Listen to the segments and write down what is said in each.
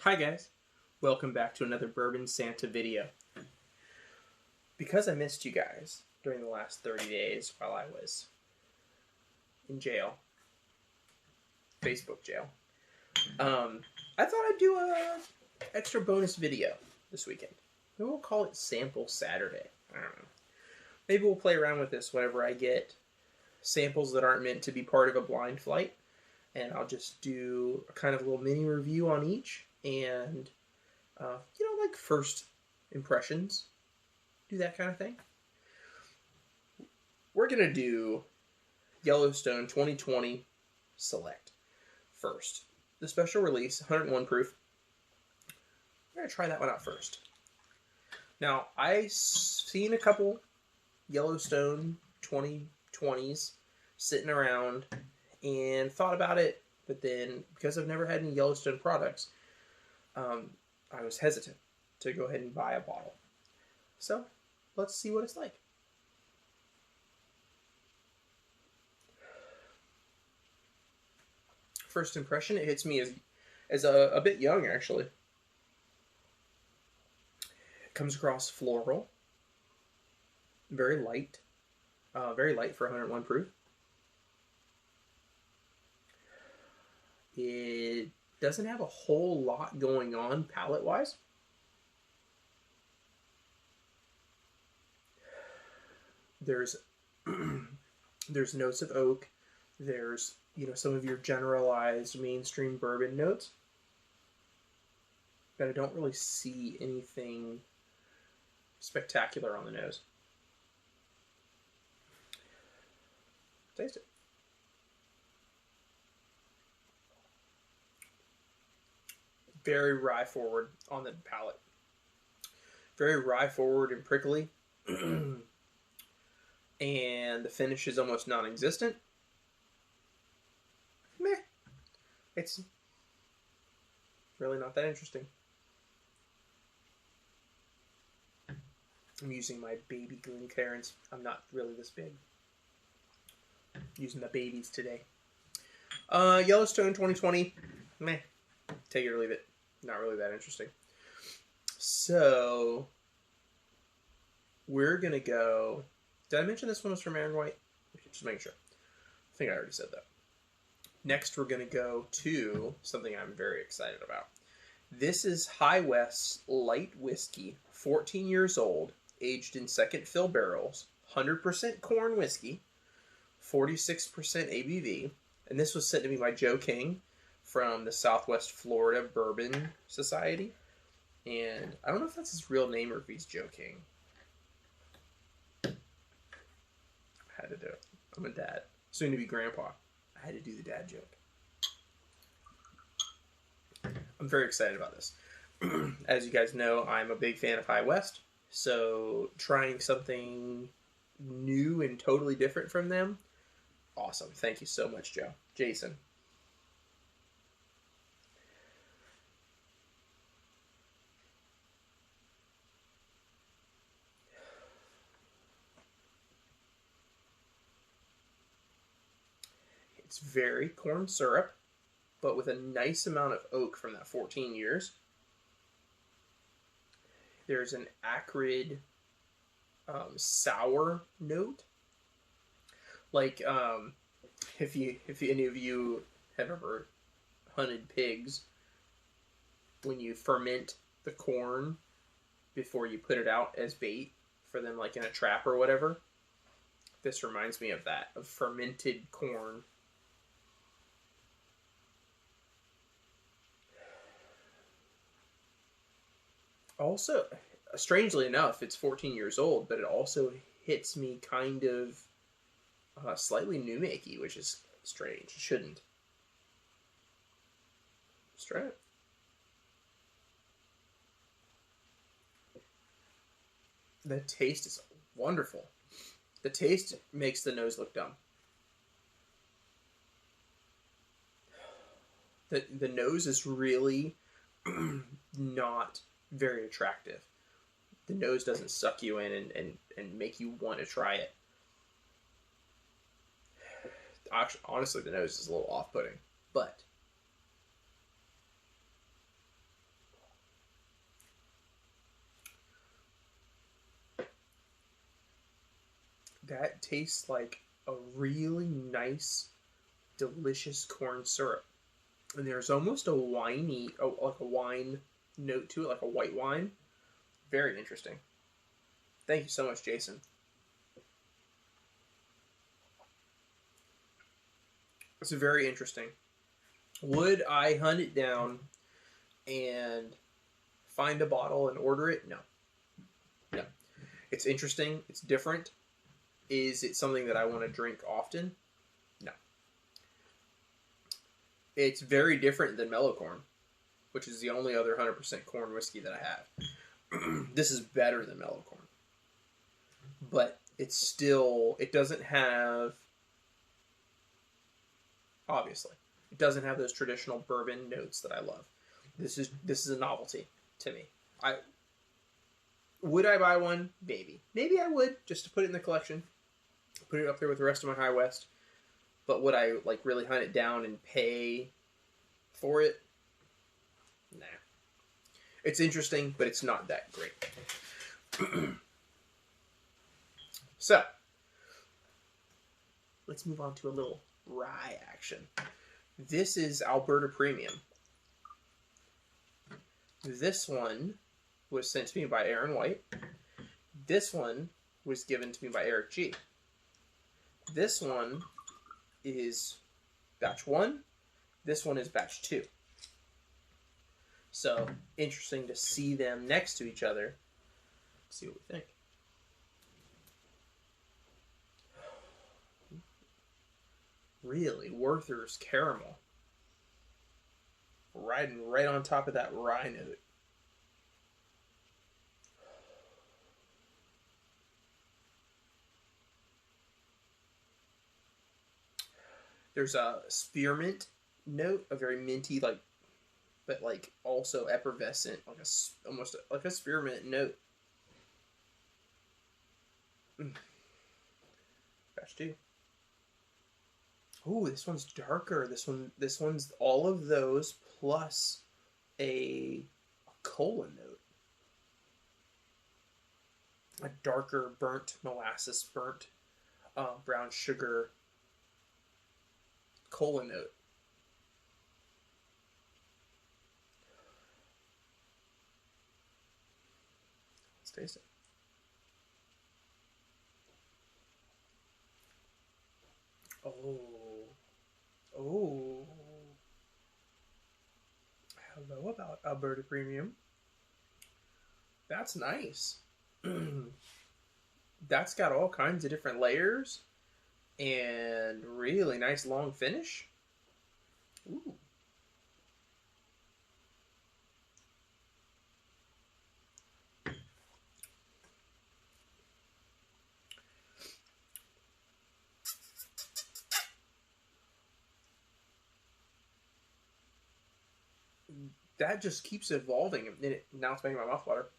Hi guys, welcome back to another Bourbon Santa video. Because I missed you guys during the last 30 days while I was in jail, Facebook jail, I thought I'd do a extra bonus video this weekend. Maybe we'll call it Sample Saturday. I don't know. Maybe we'll play around with this whenever I get samples that aren't meant to be part of a blind flight, and I'll just do a kind of little mini review on each. And, like first impressions, do that kind of thing. We're going to do Yellowstone 2020 Select first. The special release, 101 proof. We're going to try that one out first. Now, I've seen a couple Yellowstone 2020s sitting around and thought about it, but then because I've never had any Yellowstone products, I was hesitant to go ahead and buy a bottle. So let's see what it's like. First impression, it hits me as a bit young, actually. It comes across floral, very light for 101 proof. It doesn't have a whole lot going on palate-wise. There's notes of oak. There's, some of your generalized mainstream bourbon notes. But I don't really see anything spectacular on the nose. Taste it. Very rye forward on the palate. Very rye forward and prickly. And the finish is almost non-existent. Meh. It's really not that interesting. I'm using my baby Glencairns. I'm not really this big. I'm using the babies today. Yellowstone 2020. Meh. Take it or leave it. Not really that interesting. So, we're going to go... Did I mention this one was from Aaron White? Just making sure. I think I already said that. Next, we're going to go to something I'm very excited about. This is High West's Light Whiskey, 14 years old, aged in second fill barrels, 100% corn whiskey, 46% ABV. And this was sent to me by Joe King from the Southwest Florida Bourbon Society. And I don't know if that's his real name or if he's Joe King. I had to do it. I'm a dad. Soon to be grandpa. I had to do the dad joke. I'm very excited about this. As you guys know, I'm a big fan of High West. So trying something new and totally different from them, awesome. Thank you so much, Joe. Jason. It's very corn syrup, but with a nice amount of oak from that 14 years. There's an acrid, sour note. Like, if any of you have ever hunted pigs, when you ferment the corn before you put it out as bait for them, like in a trap or whatever, this reminds me of that, of fermented corn. Also, strangely enough, it's 14 years old, but it also hits me kind of slightly new-makey, which is strange. It shouldn't. Let's try it. The taste is wonderful. The taste makes the nose look dumb. The nose is really not very attractive. The nose doesn't suck you in and make you want to try it. Honestly, the nose is a little off-putting, but that tastes like a really nice, delicious corn syrup. And there's almost a winey, like a wine note to it, like a white wine. Very interesting. Thank you so much, Jason. It's very interesting. Would I hunt it down and find a bottle and order it? No. No. It's interesting. It's different. Is it something that I want to drink often? No. It's very different than Mellow Corn, which is the only other 100% corn whiskey that I have. This is better than Mellow Corn. But it's still, it doesn't have, obviously, it doesn't have those traditional bourbon notes that I love. This is a novelty to me. Would I buy one? Maybe. Maybe I would, just to put it in the collection. Put it up there with the rest of my High West. But would I like really hunt it down and pay for it? Nah. It's interesting, but it's not that great. So, let's move on to a little rye action. This is Alberta Premium. This one was sent to me by Aaron White. This one was given to me by Eric G. This one is batch 1. This one is batch 2. So, interesting to see them next to each other. Let's see what we think. Really, Werther's caramel. Riding right on top of that rye note. There's a spearmint note, a very minty, like, but like also effervescent, like almost like a spearmint note. Batch 2. Ooh, this one's darker. This one's all of those plus a cola note. A darker burnt molasses, burnt brown sugar cola note. Let's taste it. Oh. Hello about Alberta Premium. That's nice. That's got all kinds of different layers and really nice long finish. Ooh. That just keeps evolving. Now it's making my mouth water.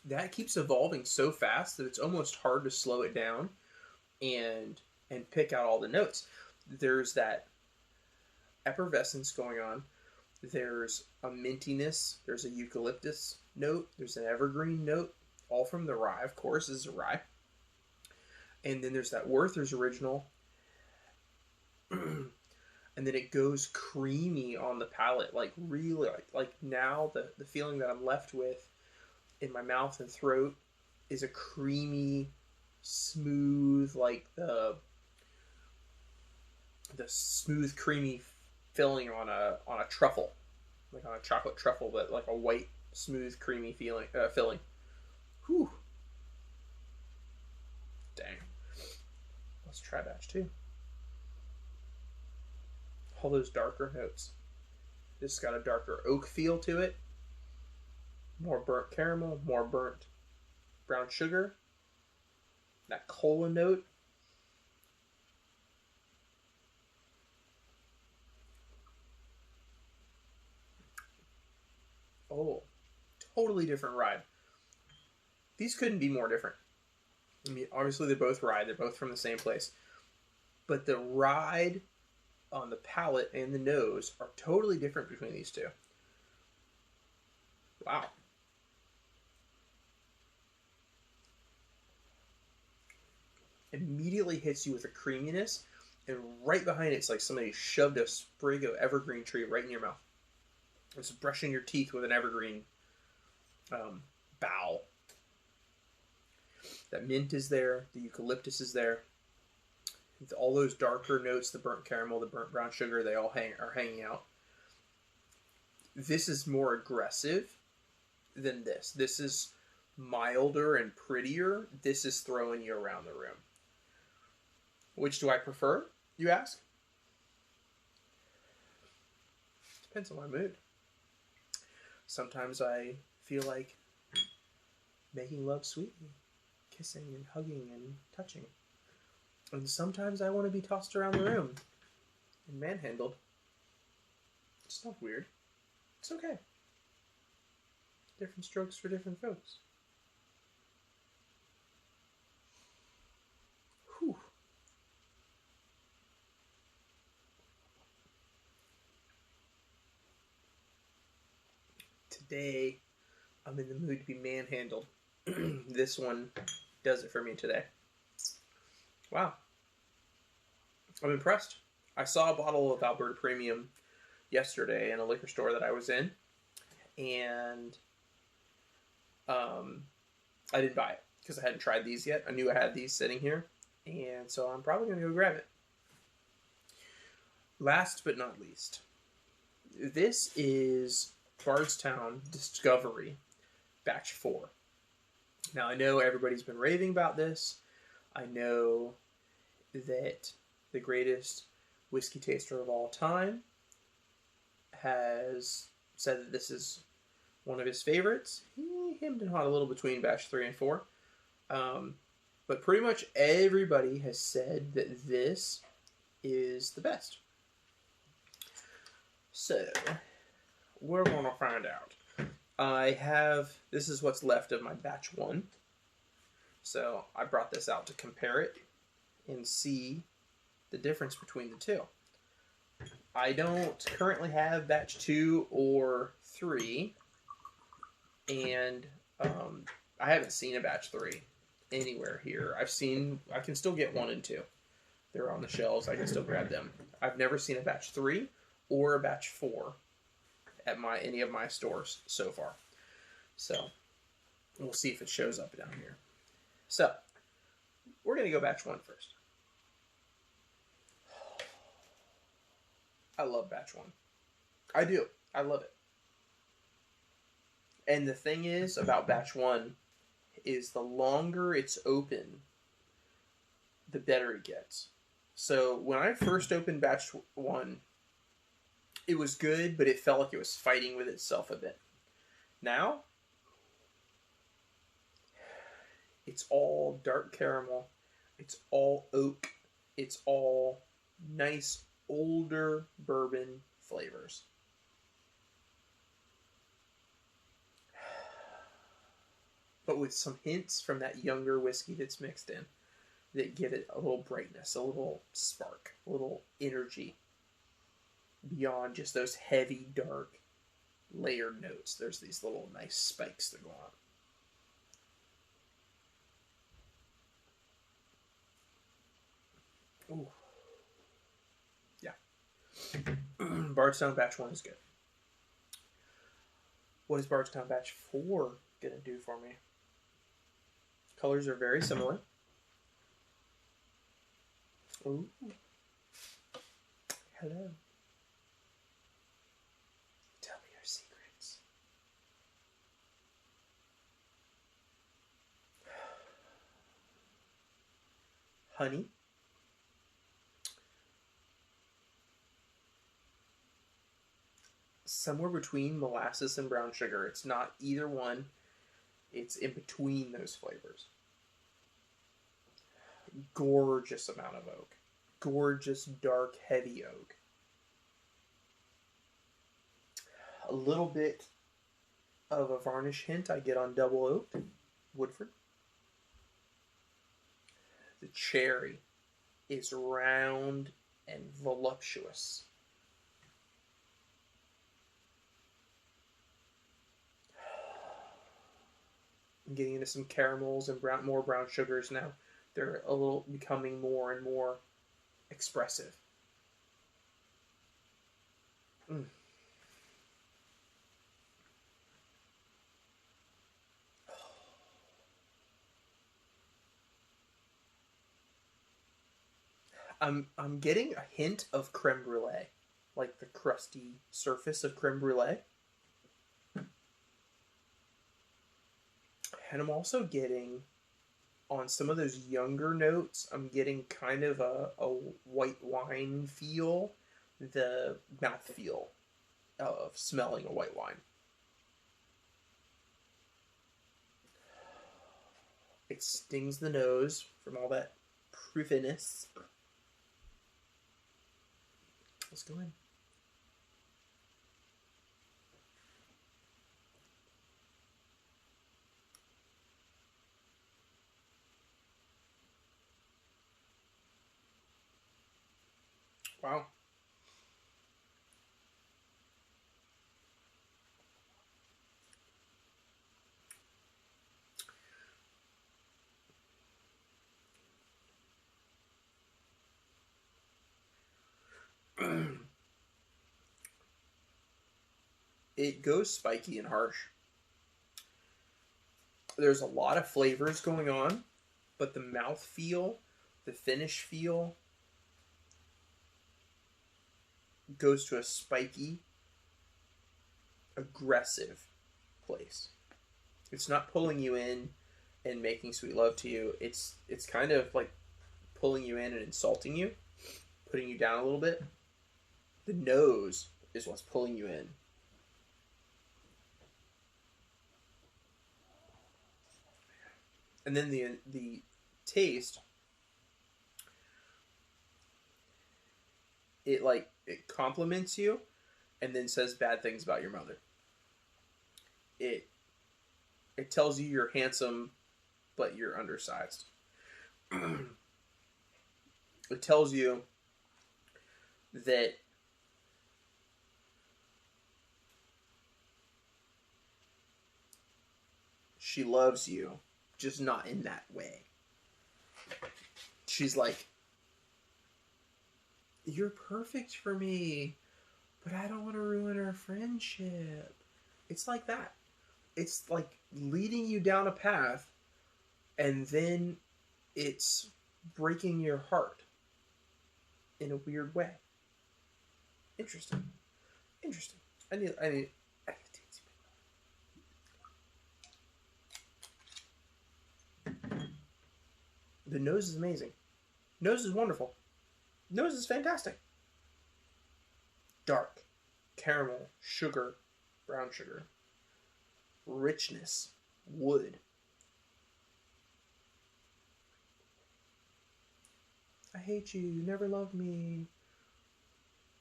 That keeps evolving so fast that it's almost hard to slow it down and pick out all the notes. There's that effervescence going on. There's a mintiness. There's a eucalyptus note. There's an evergreen note. All from the rye, of course. This is a rye. And then there's that Werther's Original. And then it goes creamy on the palate, like really, like now the feeling that I'm left with in my mouth and throat is a creamy, smooth, like the smooth, creamy filling on a truffle, like on a chocolate truffle, but like a white, smooth, creamy filling. Whew. Dang. Let's try batch 2. All those darker notes. This has got a darker oak feel to it. More burnt caramel, more burnt brown sugar. That cola note. Oh, totally different ride. These couldn't be more different. I mean, obviously they're both rye. They're both from the same place. But the ride on the palate and the nose are totally different between these two. Wow. immediately hits you with a creaminess, and right behind it's like somebody shoved a sprig of evergreen tree right in your mouth. It's brushing your teeth with an evergreen bough. That mint is there, the eucalyptus is there. All those darker notes, the burnt caramel, the burnt brown sugar, they all are hanging out. This is more aggressive than this. This is milder and prettier. This is throwing you around the room. Which do I prefer, you ask? Depends on my mood. Sometimes I feel like making love sweetly, kissing and hugging and touching. And sometimes I want to be tossed around the room and manhandled. It's not weird. It's okay. Different strokes for different folks. Whew. Today, I'm in the mood to be manhandled. This one does it for me today. Wow. I'm impressed. I saw a bottle of Alberta Premium yesterday in a liquor store that I was in, and I didn't buy it because I hadn't tried these yet. I knew I had these sitting here, and so I'm probably going to go grab it. Last but not least, this is Bardstown Discovery Batch 4. Now, I know everybody's been raving about this. I know that the greatest whiskey taster of all time has said that this is one of his favorites. He hemmed and hawed a little between batch 3 and 4. But pretty much everybody has said that this is the best. So, we're going to find out. This is what's left of my batch 1. So, I brought this out to compare it and see the difference between the two. I don't currently have batch 2 or 3, and I haven't seen a batch 3 anywhere here. I can still get 1 and 2. They're on the shelves. I can still grab them. I've never seen a batch 3 or a batch 4 at any of my stores so far. So, we'll see if it shows up down here. So, we're going to go batch 1 first. I love batch 1. I do. I love it. And the thing is about batch 1 is the longer it's open, the better it gets. So when I first opened batch 1, it was good, but it felt like it was fighting with itself a bit. Now, it's all dark caramel. It's all oak. It's all nice older bourbon flavors. But with some hints from that younger whiskey that's mixed in that give it a little brightness, a little spark, a little energy beyond just those heavy, dark, layered notes. There's these little nice spikes that go on. Ooh. Yeah. Bardstown Batch 1 is good. What is Bardstown Batch 4 going to do for me? Colors are very similar. Ooh. Hello. Tell me your secrets. Honey. Somewhere between molasses and brown sugar. It's not either one. It's in between those flavors. Gorgeous amount of oak. Gorgeous, dark, heavy oak. A little bit of a varnish hint I get on double oaked Woodford. The cherry is round and voluptuous. I'm getting into some caramels and more brown sugars now. They're a little becoming more and more expressive. Mm. I'm getting a hint of creme brulee, like the crusty surface of creme brulee. And I'm also getting, on some of those younger notes, I'm getting kind of a white wine feel, the mouth feel of smelling a white wine. It stings the nose from all that proofiness. Let's go in. Wow. It goes spiky and harsh. There's a lot of flavors going on, but the mouth feel, the finish feel, goes to a spiky, aggressive place. It's not pulling you in and making sweet love to you. It's kind of like pulling you in and insulting you, putting you down a little bit. The nose is what's pulling you in. And then the taste, it compliments you and then says bad things about your mother. It tells you you're handsome, but you're undersized. It tells you that she loves you, just not in that way. She's like, you're perfect for me, but I don't want to ruin our friendship. It's like that. It's like leading you down a path, and then it's breaking your heart in a weird way. Interesting. I need to The nose is amazing. Nose is wonderful. Nose is fantastic. Dark, caramel, sugar, brown sugar, richness, wood. I hate you. You never loved me.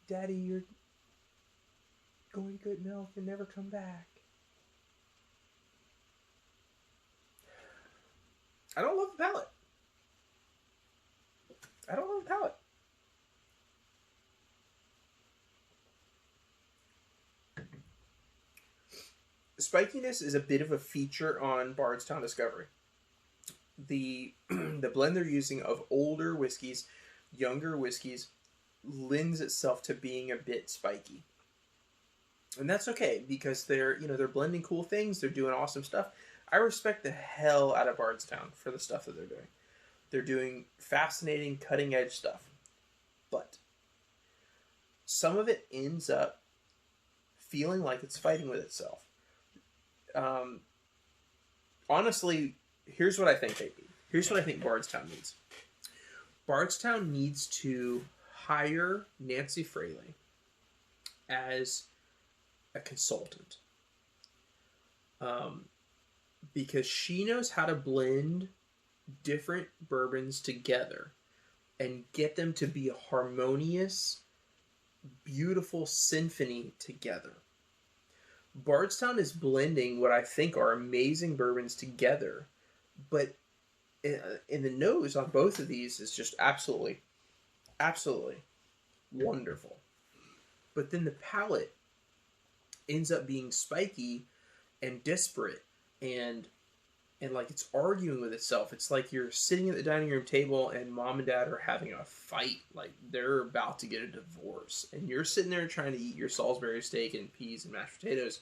Daddy, you're going to get milk and never come back. I don't love the palate. Spikiness is a bit of a feature on Bardstown Discovery. The blend they're using of older whiskeys, younger whiskeys, lends itself to being a bit spiky. And that's okay, because they're blending cool things, they're doing awesome stuff. I respect the hell out of Bardstown for the stuff that they're doing. They're doing fascinating, cutting-edge stuff. But some of it ends up feeling like it's fighting with itself. Honestly, here's what I think they need. Here's what I think Bardstown needs. Bardstown needs to hire Nancy Fraley as a consultant. Because she knows how to blend different bourbons together and get them to be a harmonious, beautiful symphony together. Bardstown is blending what I think are amazing bourbons together, but in the nose on both of these is just absolutely wonderful. But then the palate ends up being spiky and disparate and and like it's arguing with itself. It's like you're sitting at the dining room table and mom and dad are having a fight. Like they're about to get a divorce, and you're sitting there trying to eat your Salisbury steak and peas and mashed potatoes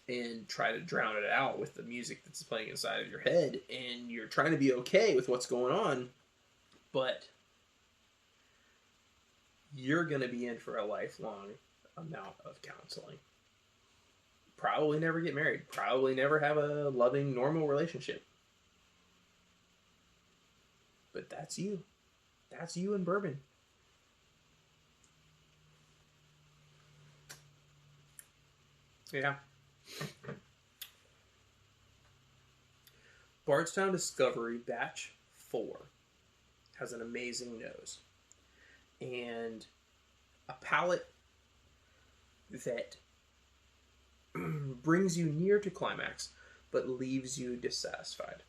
and try to drown it out with the music that's playing inside of your head, and you're trying to be okay with what's going on, but you're going to be in for a lifelong amount of counseling. Probably never get married. Probably never have a loving, normal relationship. But that's you. That's you in bourbon. Yeah. Bardstown Discovery Batch 4 has an amazing nose and a palate that brings you near to climax but leaves you dissatisfied.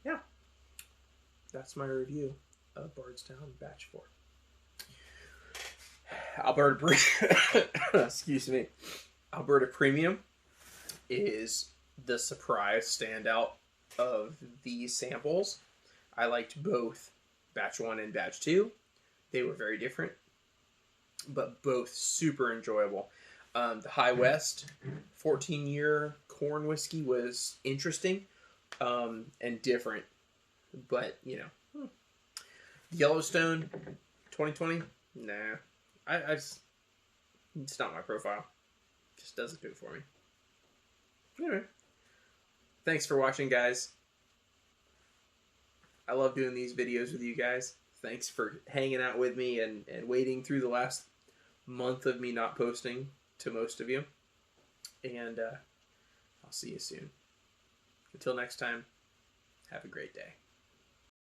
Yeah, that's my review of Bardstown Batch 4. Excuse me. Alberta Premium is the surprise standout of these samples. I liked both Batch 1 and Batch 2. They were very different, but both super enjoyable. The High West 14-year corn whiskey was interesting and different, but, you know. Yellowstone 2020? Nah. It's not my profile. Just doesn't do it for me. Anyway. Thanks for watching, guys. I love doing these videos with you guys. Thanks for hanging out with me and waiting through the last month of me not posting to most of you. And I'll see you soon. Until next time, have a great day.